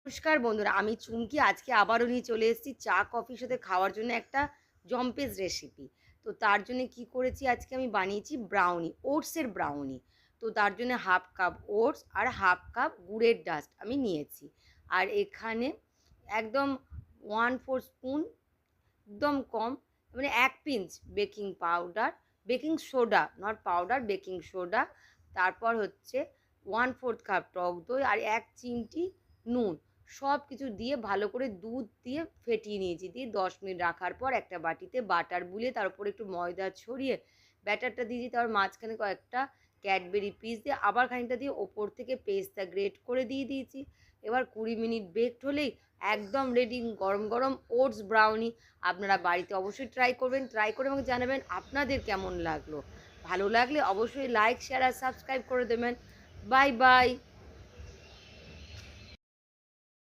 নমস্কার বন্ধুরা, আমি চুমকি আজকে আবারও নিয়ে চলে এসেছি চা কফির সাথে খাওয়ার জন্য একটা জম্পেস রেসিপি। তো তার জন্য কি করেছি, আজকে আমি বানিয়েছি ব্রাউনি, ওটসের ব্রাউনি। তো তার জন্য হাফ কাপ ওটস আর হাফ কাপ গুড়ের ডাস্ট আমি নিয়েছি। আর এখানে একদম 1/4 স্পুন, একদম কম, মানে 1 pinch baking powder, baking soda, not powder, baking soda. তারপর হচ্ছে 1/4 কাপ টক দই আর 1 চিমটি নুন। সব কিছু দিয়ে ভালো করে দুধ দিয়ে ফেটিয়ে নিয়েছি, দিয়ে 10 মিনিট রাখার পর একটা বাটিতে বাটার বুলিয়ে তার উপরে একটু ময়দা ছড়িয়ে ব্যাটারটা দিয়ে দিই। তারপর মাঝখানে কয়েকটা ক্যাডবেরি পিস দিয়ে আবার খানিকটা দিয়ে ওপর থেকে পেস্তা গ্রেট করে দিয়ে দিয়েছি। এবার 20 মিনিট বেকড হলেই একদম রেডি গরম গরম ওটস ব্রাউনি। আপনারা বাড়িতে অবশ্যই ট্রাই করবেন, ট্রাই করে আমাকে জানাবেন আপনাদের কেমন লাগলো। ভালো লাগলে অবশ্যই লাইক, শেয়ার আর সাবস্ক্রাইব করে দেবেন। Bye bye.